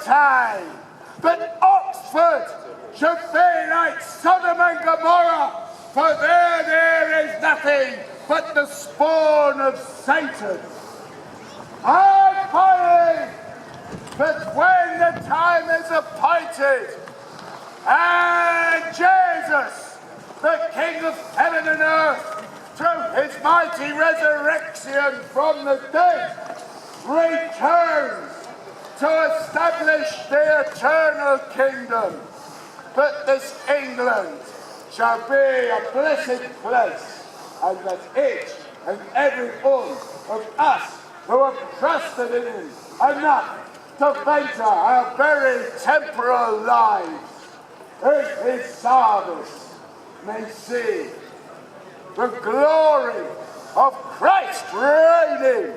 time, but Oxford should be like Sodom and Gomorrah, for there is nothing but the spawn of Satan. I believe that when the time is appointed, and Jesus, the King of heaven and earth, through his mighty resurrection from the dead, returns to establish the eternal kingdom, that this England shall be a blessed place, and that each and every one of us who have trusted in him enough to venture our very temporal lives in his service may see the glory of Christ reigning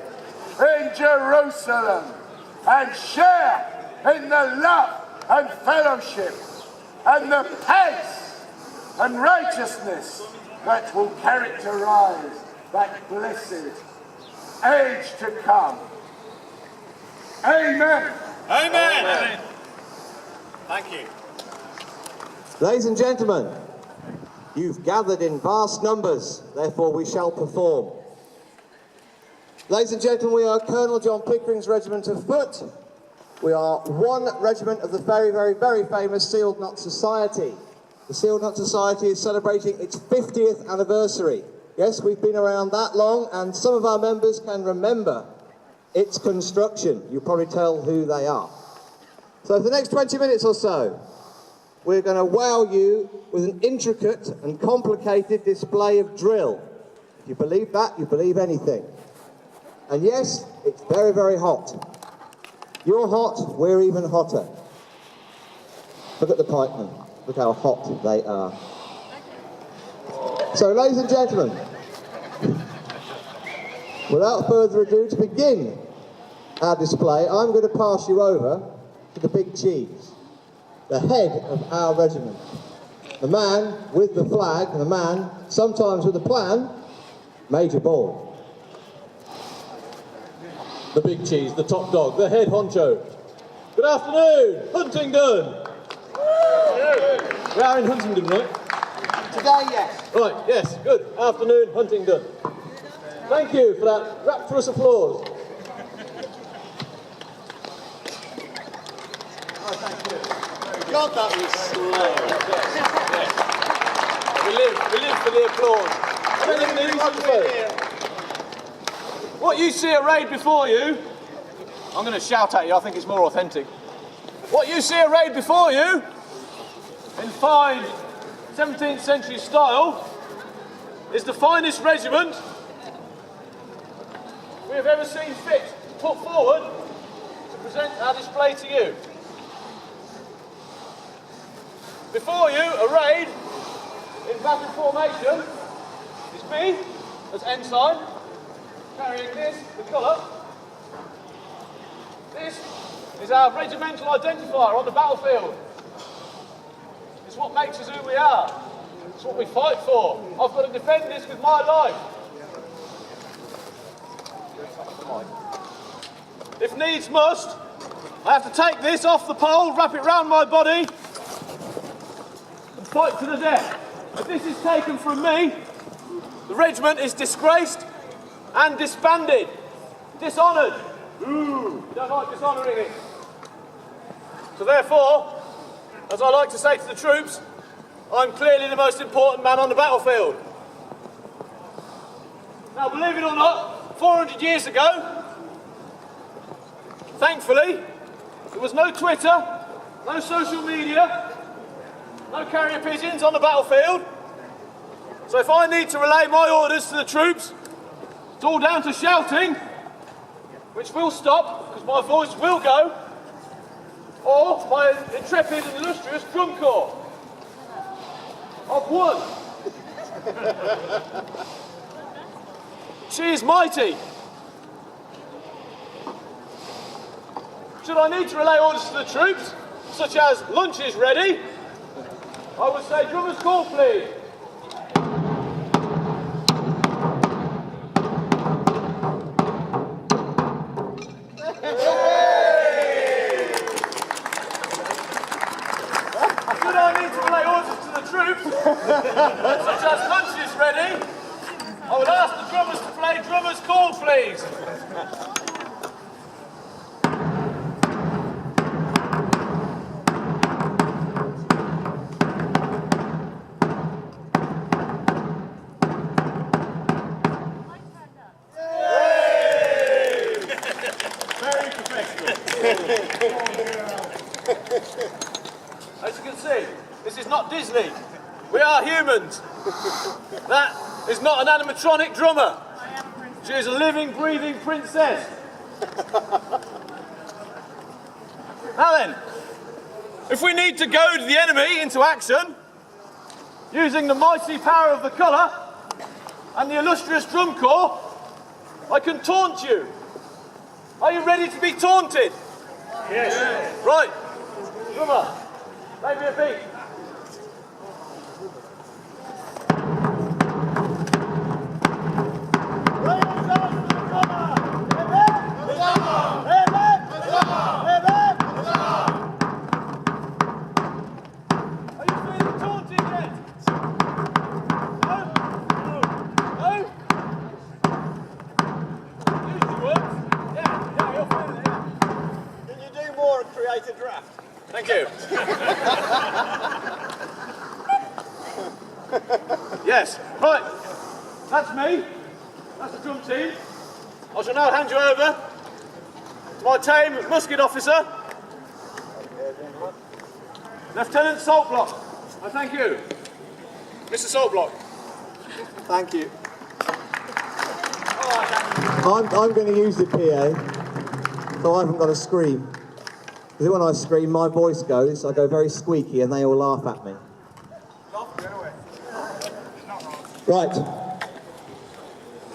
in Jerusalem, and share in the love and fellowship and the peace and righteousness that will characterize that blessed age to come. Amen. Amen. Amen. Thank you. Ladies and gentlemen, you've gathered in vast numbers, therefore we shall perform. Ladies and gentlemen, we are Colonel John Pickering's Regiment of Foote. We are one regiment of the very, very, very famous Sealed Knot Society. The Sealed Knot Society is celebrating its 50th anniversary. Yes, we've been around that long, and some of our members can remember its construction. You'll probably tell who they are. So for the next 20 minutes or so, we're going to wow you with an intricate and complicated display of drill. If you believe that, you believe anything. And yes, it's very, very hot. You're hot, we're even hotter. Look at the pikemen. Look how hot they are. So, ladies and gentlemen, without further ado, to begin our display, I'm going to pass you over to the big cheese, the head of our regiment, the man with the flag, and the man, sometimes with a plan, Major Ball. The big cheese, the top dog, the head honcho. Good afternoon, Huntingdon! We are in Huntingdon, right? Today, yes. Right, yes, good afternoon, Huntingdon. Thank you for that rapturous applause. Oh, thank you. God, that was slow. We live for the applause. I don't even need microphone. What you see arrayed before you, I'm going to shout at you, I think it's more authentic. What you see arrayed before you, in fine 17th century style, is the finest regiment we have ever seen fit to put forward to present our display to you. Before you, arrayed in battle formation, is me as ensign, carrying this, the colour. This is our regimental identifier on the battlefield. It's what makes us who we are. It's what we fight for. I've got to defend this with my life. If needs must, I have to take this off the pole, wrap it round my body, and fight to the death. If this is taken from me, the regiment is disgraced and disbanded, dishonoured. Ooh, don't like dishonouring it. So therefore, as I like to say to the troops, I'm clearly the most important man on the battlefield. Now, believe it or not, 400 years ago, thankfully, there was no Twitter, no social media, no carrier pigeons on the battlefield. So if I need to relay my orders to the troops, it's all down to shouting, which will stop, because my voice will go, or my intrepid and illustrious drum corps. I've won. She is mighty. Should I need to relay orders to the troops, such as lunch is ready, I would say drummer's call, please. troops, such as punches ready, I would ask the drummers to play drummer's call, please. Very professional. As you can see, this is not Disney. We are humans. That is not an animatronic drummer. She is a living, breathing princess. Now then, if we need to goad the enemy into action, using the mighty power of the colour and the illustrious drum corps, I can taunt you. Are you ready to be taunted? Yes. Right. Drummer, play me a beat. Are you feeling taunted yet? No? No? Usually works. Yeah, you're feeling it, yeah. Can you do more and create a draft? Thank you. Yes, right. That's me. That's the drum team. I shall now hand you over to my tame musket officer, Lieutenant Saltblock. I thank you. Mr. Saltblock. Thank you. I'm going to use the PA, so I haven't got to scream. Because when I scream, my voice goes, I go very squeaky and they all laugh at me. Right.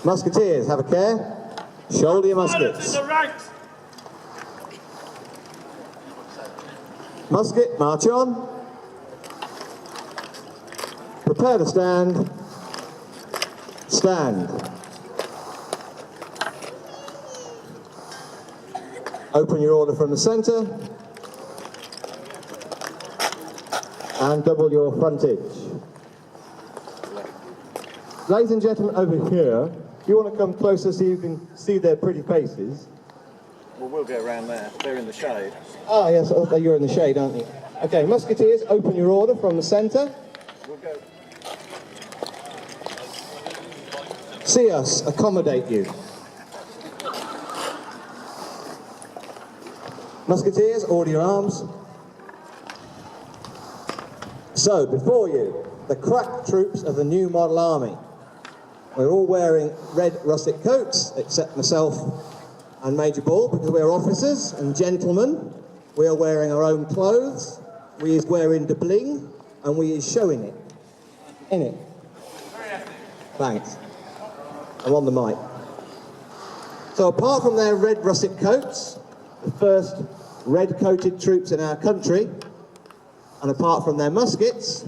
Musketeers, have a care. Shoulder your muskets. In the ranks. Musket, march on. Prepare to stand. Stand. Open your order from the centre. And double your frontage. Ladies and gentlemen over here, you want to come closer so you can see their pretty faces? Well, we'll go around there. They're in the shade. Ah, yes, okay, you're in the shade, aren't you? Okay, musketeers, open your order from the centre. We'll go. See us accommodate you. Musketeers, order your arms. So, before you, the crack troops of the new model army. We're all wearing red russet coats, except myself and Major Ball, because we're officers and gentlemen. We are wearing our own clothes. We is wearing the bling, and we is showing it. In it. Thanks. I'm on the mic. So apart from their red russet coats, the first red-coated troops in our country, and apart from their muskets,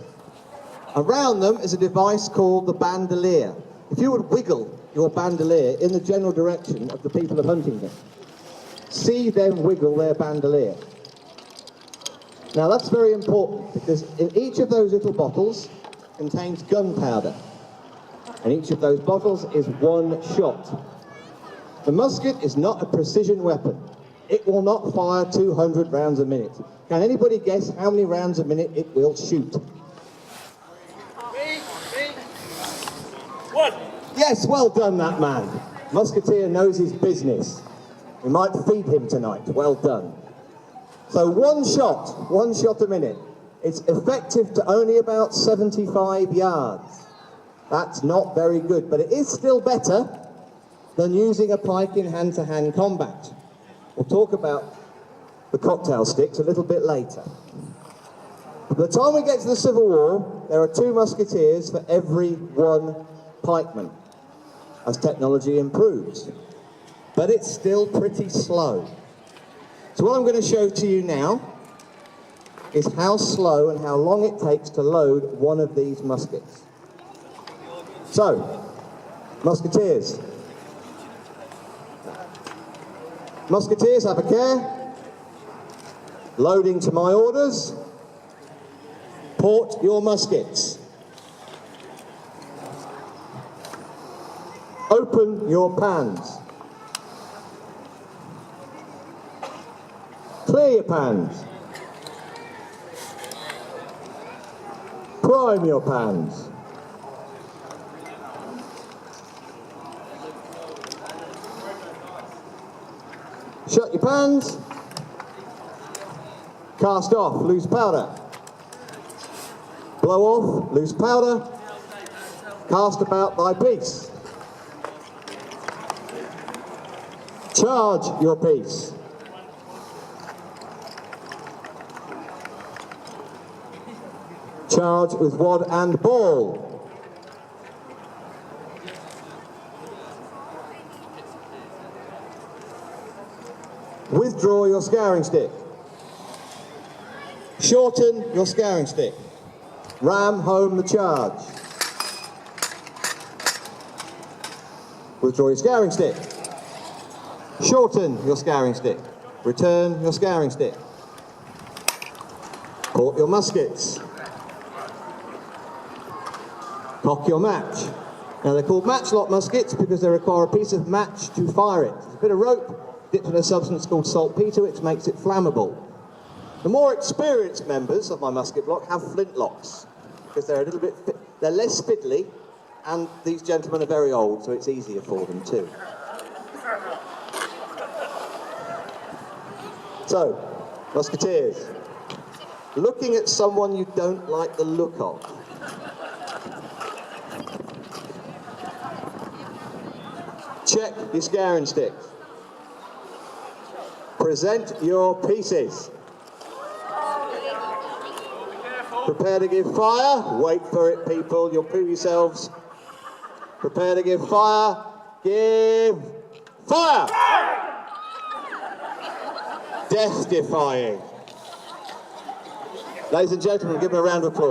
around them is a device called the bandolier. If you would wiggle your bandolier in the general direction of the people of Huntingdon, see them wiggle their bandolier. Now that's very important because in each of those little bottles contains gunpowder, and each of those bottles is one shot. The musket is not a precision weapon. It will not fire 200 rounds a minute. Can anybody guess how many rounds a minute it will shoot? One. Yes, well done, that man. Musketeer knows his business. We might feed him tonight. Well done. So one shot a minute. It's effective to only about 75 yards. That's not very good, but it is still better than using a pike in hand-to-hand combat. We'll talk about the cocktail sticks a little bit later. By the time we get to the Civil War, there are 2 musketeers for every 1 pikeman, as technology improves. But it's still pretty slow. So what I'm going to show to you now is how slow and how long it takes to load one of these muskets. So, musketeers. Musketeers, have a care. Loading to my orders. Port your muskets. Open your pans. Clear your pans. Prime your pans. Shut your pans. Cast off loose powder. Blow off loose powder. Cast about thy piece. Charge your piece. Charge with wad and ball. Withdraw your scouring stick. Shorten your scouring stick. Ram home the charge. Withdraw your scouring stick. Shorten your scouring stick. Return your scouring stick. Port your muskets. Cock your match. Now they're called matchlock muskets because they require a piece of match to fire it. There's a bit of rope dipped in a substance called saltpeter, which makes it flammable. The more experienced members of my musket block have flintlocks because they're a little bit, they're less fiddly, and these gentlemen are very old, so it's easier for them too. So, musketeers, looking at someone you don't like the look of. Check your scouring sticks. Present your pieces. Prepare to give fire. Wait for it, people. You'll poo yourselves. Prepare to give fire. Give fire! Death-defying. Ladies and gentlemen, give them a round of applause.